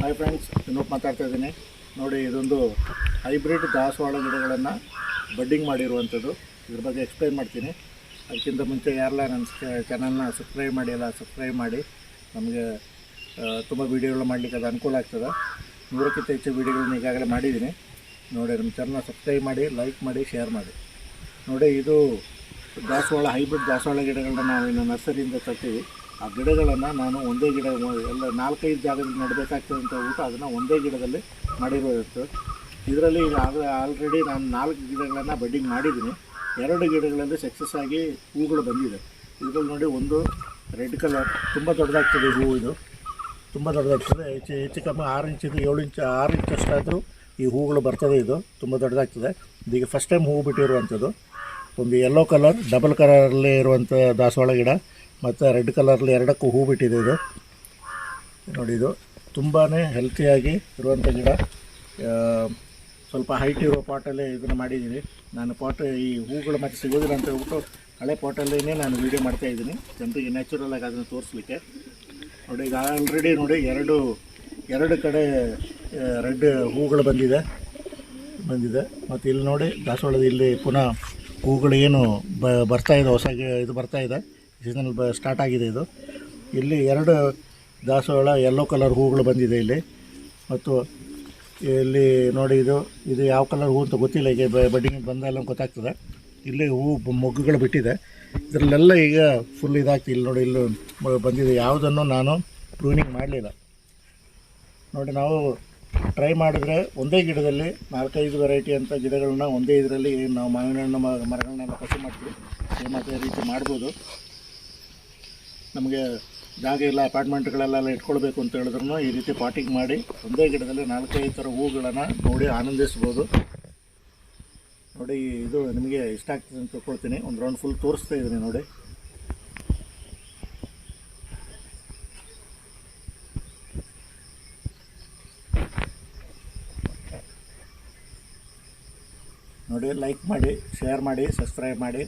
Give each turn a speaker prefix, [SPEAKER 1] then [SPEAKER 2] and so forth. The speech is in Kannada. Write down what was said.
[SPEAKER 1] ಹಾಯ್ ಫ್ರೆಂಡ್ಸ್, ಇನ್ನೊಬ್ಬ ಮಾತಾಡ್ತಾ ಇದ್ದೀನಿ ನೋಡಿ. ಇದೊಂದು ಹೈಬ್ರಿಡ್ ದಾಸವಾಳ ಗಿಡಗಳನ್ನು ಬಡ್ಡಿಂಗ್ ಮಾಡಿರುವಂಥದ್ದು. ಇದ್ರ ಬಗ್ಗೆ ಎಕ್ಸ್ಪ್ಲೈನ್ ಮಾಡ್ತೀನಿ. ಅದಕ್ಕಿಂತ ಮುಂಚೆ ಯಾರೆಲ್ಲ ನನ್ನ ಚಾನಲ್ನ ಸಬ್ಸ್ಕ್ರೈಬ್ ಮಾಡಿ ನಮಗೆ ತುಂಬ ವೀಡಿಯೋಗಳು ಮಾಡಲಿಕ್ಕೆ ಅದು ಅನುಕೂಲ ಆಗ್ತದೆ. 100ಕ್ಕಿಂತ ಹೆಚ್ಚು ವೀಡಿಯೋಗಳನ್ನ ಈಗಾಗಲೇ ಮಾಡಿದ್ದೀನಿ ನೋಡಿ. ನಮ್ಮ ಚಾನಲ್ನ ಸಬ್ಸ್ಕ್ರೈಬ್ ಮಾಡಿ, ಲೈಕ್ ಮಾಡಿ, ಶೇರ್ ಮಾಡಿ. ನೋಡಿ, ಇದು ದಾಸವಾಳ ಹೈಬ್ರಿಡ್ ದಾಸವಾಳ ಗಿಡಗಳನ್ನ ನಾವು ಇನ್ನು ನರ್ಸರಿಯಿಂದ ತರ್ತೀವಿ. ಆ ಗಿಡಗಳನ್ನು ನಾನು ಒಂದೇ ಗಿಡ ಎಲ್ಲ 4-5 ಜಾಗದಲ್ಲಿ ನೆಡಬೇಕಾಗ್ತದೆ ಅಂತ ಹೇಳ್ಬಿಟ್ಟು ಅದನ್ನು ಒಂದೇ ಗಿಡದಲ್ಲಿ ಮಾಡಿರೋದು. ಇದರಲ್ಲಿ ಆಲ್ರೆಡಿ ನಾನು 4 ಗಿಡಗಳನ್ನು ಬಡ್ಡಿಂಗ್ ಮಾಡಿದ್ದೀನಿ. 2 ಗಿಡಗಳಲ್ಲಿ ಸಕ್ಸಸ್ ಆಗಿ ಹೂಗಳು ಬಂದಿದೆ. ಇದರಲ್ಲಿ ನೋಡಿ, ಒಂದು ರೆಡ್ ಕಲರ್ ತುಂಬ ದೊಡ್ಡದಾಗ್ತದೆ. ಹೂವು ಇದು ತುಂಬ ದೊಡ್ಡದಾಗ್ತದೆ. ಹೆಚ್ಚು ಕಮ್ಮಿ 6 ಇಂಚಿಂದ 7 ಇಂಚು 6 ಇಂಚಷ್ಟಾದರೂ ಈ ಹೂಗಳು ಬರ್ತದೆ. ಇದು ತುಂಬ ದೊಡ್ಡದಾಗ್ತದೆ. ಇದೀಗ ಫಸ್ಟ್ ಟೈಮ್ ಹೂ ಬಿಟ್ಟಿರುವಂಥದ್ದು. ಒಂದು ಯೆಲ್ಲೋ ಕಲರ್ ಡಬಲ್ ಕಲರಲ್ಲಿ ಇರುವಂಥ ದಾಸವಾಳ ಗಿಡ ಮತ್ತು ರೆಡ್ ಕಲರ್ಲಿ ಎರಡಕ್ಕೂ ಹೂ ಬಿಟ್ಟಿದೆ. ಇದು ನೋಡಿ, ಇದು ತುಂಬಾ ಹೆಲ್ತಿಯಾಗಿ ಇರುವಂಥ ಗಿಡ. ಸ್ವಲ್ಪ ಹೈಟ್ ಇರೋ ಪಾಟಲ್ಲೇ ಇದನ್ನು ಮಾಡಿದ್ದೀನಿ ನಾನು. ಈ ಹೂಗಳು ಮತ್ತೆ ಸಿಗೋದಿಲ್ಲ ಅಂತ ಹೇಳ್ಬಿಟ್ಟು ಹಳೆ ಪಾಟಲ್ಲೇ ನಾನು ವೀಡಿಯೋ ಮಾಡ್ತಾಯಿದ್ದೀನಿ, ಜನರಿಗೆ ನ್ಯಾಚುರಲಾಗಿ ಅದನ್ನು ತೋರಿಸ್ಲಿಕ್ಕೆ. ನೋಡಿ, ಈಗ ಆಲ್ರೆಡಿ ನೋಡಿ ಎರಡು ಕಡೆ ರೆಡ್ ಹೂಗಳು ಬಂದಿದೆ. ಮತ್ತು ಇಲ್ಲಿ ನೋಡಿ, ದಾಸವಾಳದ ಇಲ್ಲಿ ಪುನಃ ಹೂಗಳು ಏನು ಬರ್ತಾಯಿದೆ, ಹೊಸ ಇದು ಬರ್ತಾಯಿದೆ. ಸೀಸನಲ್ ಸ್ಟಾರ್ಟ್ ಆಗಿದೆ ಇದು. ಇಲ್ಲಿ 2 ದಾಸವಾಳ ಯೆಲ್ಲೋ ಕಲರ್ ಹೂಗಳು ಬಂದಿದೆ ಇಲ್ಲಿ. ಮತ್ತು ಇಲ್ಲಿ ನೋಡಿ, ಇದು ಯಾವ ಕಲರ್ ಹೂ ಅಂತ ಗೊತ್ತಿಲ್ಲ. ಈಗ ಬಡ್ಡಿಂಗ್ ಬಂದೆಲ್ಲ ಗೊತ್ತಾಗ್ತದೆ. ಇಲ್ಲಿ ಹೂ ಮೊಗ್ಗುಗಳು ಬಿಟ್ಟಿದೆ. ಇದರಲ್ಲೆಲ್ಲ ಈಗ ಫುಲ್ ಇದಾಗ್ತದೆ. ಇಲ್ಲಿ ನೋಡಿ, ಇಲ್ಲೂ ಬಂದಿದೆ. ಯಾವುದನ್ನು ನಾನು ಪ್ರೂನಿಂಗ್ ಮಾಡಲಿಲ್ಲ ನೋಡಿ. ನಾವು ಟ್ರೈ ಮಾಡಿದ್ರೆ ಒಂದೇ ಗಿಡದಲ್ಲಿ 4-5 ವೆರೈಟಿ ಅಂತ ಗಿಡಗಳನ್ನ ಒಂದೇ ಇದರಲ್ಲಿ ನಾವು ಮಾವಿನ ಹಣ್ಣು ಮರಗಳನ್ನೆಲ್ಲ ಕಸಿ ಮಾಡ್ತೀವಿ. ಸೇಮ್ ಅದೇ ರೀತಿ ಮಾಡ್ಬೋದು. ನಮಗೆ ಜಾಗ ಇಲ್ಲ, ಅಪಾರ್ಟ್ಮೆಂಟ್ಗಳೆಲ್ಲ ಇಟ್ಕೊಳ್ಬೇಕು ಅಂತ ಹೇಳಿದ್ರು ಈ ರೀತಿ ಪಾಟಿಂಗ್ ಮಾಡಿ ಒಂದೇ ಗಿಡದಲ್ಲಿ 4-5 ಥರ ಹೂಗಳನ್ನು ನೋಡಿ ಆನಂದಿಸ್ಬೋದು. ನೋಡಿ, ಇದು ನಿಮಗೆ ಇಷ್ಟ ಆಗ್ತದೆ ಅಂತ ತಿಳ್ಕೊಳ್ತೀನಿ. ಒಂದು ರೌಂಡ್ ಫುಲ್ ತೋರಿಸ್ತಾ ಇದ್ದೀನಿ ನೋಡಿ. ಲೈಕ್ ಮಾಡಿ, ಶೇರ್ ಮಾಡಿ, ಸಬ್ಸ್ಕ್ರೈಬ್ ಮಾಡಿ.